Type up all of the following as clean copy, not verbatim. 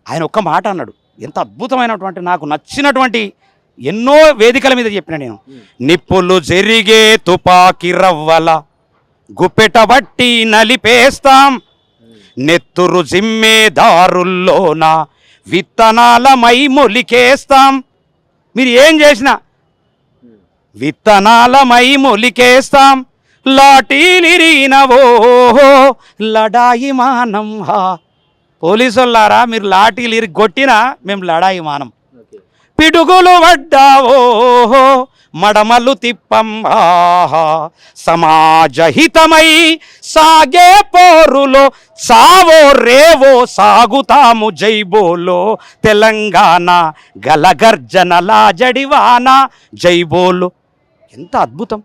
ఆయన ఒక్క మాట అన్నాడు, ఎంత అద్భుతమైనటువంటి నాకు నచ్చినటువంటి ఎన్నో వేదికల మీద చెప్పిన నేను. నిప్పులు జరిగే తుపాకి రవ్వల గుప్పెట బట్టి నలిపేస్తాం, నెత్తురు జిమ్మేదారుల్లోన విత్తనాలమై మొలికేస్తాం. మీరు ఏం చేసినా విత్తనాలమై మొలికేస్తాం, లాఠీలిరిగినవో లడాయి మానం హా. పోలీసులారా, మీరు లాఠీలు ఇరి కొట్టినా మేము లడాయి మానం. పిడుగులు పడ్డావో మడమలు తిప్పం ఆహా. సమాజహితమై సాగే పోరులో సావో రేవో సాగుతాము జైబోలో. తెలంగాణ గలగర్జనలా జడివాన జైబోలో. ఎంత అద్భుతం!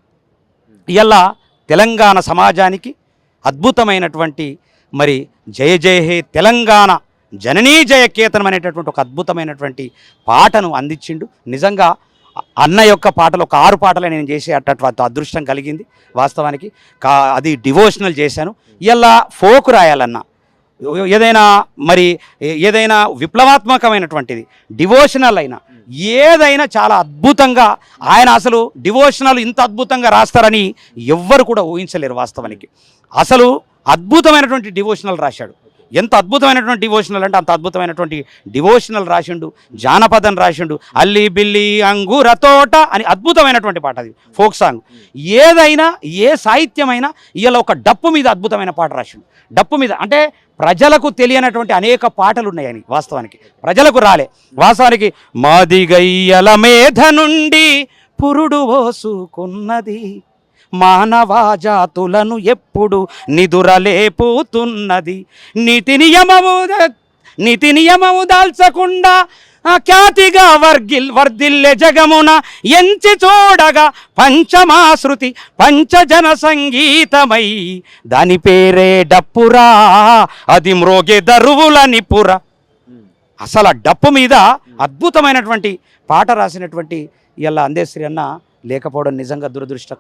ఇలా తెలంగాణ సమాజానికి అద్భుతమైనటువంటి మరి జయ జయ హే తెలంగాణ జననీ జయకేతనం అనేటటువంటి ఒక అద్భుతమైనటువంటి పాటను అందించిండు. నిజంగా అన్న యొక్క పాటలు ఒక 6 పాటలు నేను చేసేటటువంటి అదృష్టం కలిగింది వాస్తవానికి. అది డివోషనల్ చేశాను. ఇలా ఫోక్ రాయాలన్నా ఏదైనా మరి ఏదైనా విప్లవాత్మకమైనటువంటిది డివోషనల్ అయినా ఏదైనా చాలా అద్భుతంగా ఆయన అసలు డివోషనల్ ఇంత అద్భుతంగా రాస్తారని ఎవ్వరు కూడా ఊహించలేరు వాస్తవానికి. అసలు అద్భుతమైనటువంటి డివోషనల్ రాశాడు. ఎంత అద్భుతమైనటువంటి డివోషనల్ అంటే అంత అద్భుతమైనటువంటి డివోషనల్ రాసిండు. జానపదం రాసిండు. అల్లి బిల్లి అంగూర తోట అని అద్భుతమైనటువంటి పాట, అది ఫోక్ సాంగ్. ఏదైనా ఏ సాహిత్యమైనా ఇలా ఒక డప్పు మీద అద్భుతమైన పాట రాసిండు. డప్పు మీద అంటే ప్రజలకు తెలియనటువంటి అనేక పాటలు ఉన్నాయని వాస్తవానికి ప్రజలకు రాలే. వాస్తవానికి మాదిగయ్యల మేధ నుండి పురుడు పోసుకున్నది, మానవ జాతులను ఎప్పుడు నిదురలేపుతున్నది, నీతి నియమము దాల్చకుండా ఖ్యాతిగా వర్ధిల్లె జగమున ఎంచి చూడగా పంచమాశ్రుతి పంచజన సంగీతమై దాని పేరే డప్పురా అది మ్రోగే దరువుల నిపుర. అసలు ఆ డప్పు మీద అద్భుతమైనటువంటి పాట రాసినటువంటి ఇలా అందేశ్రీ అన్న లేకపోవడం నిజంగా దురదృష్టకరం.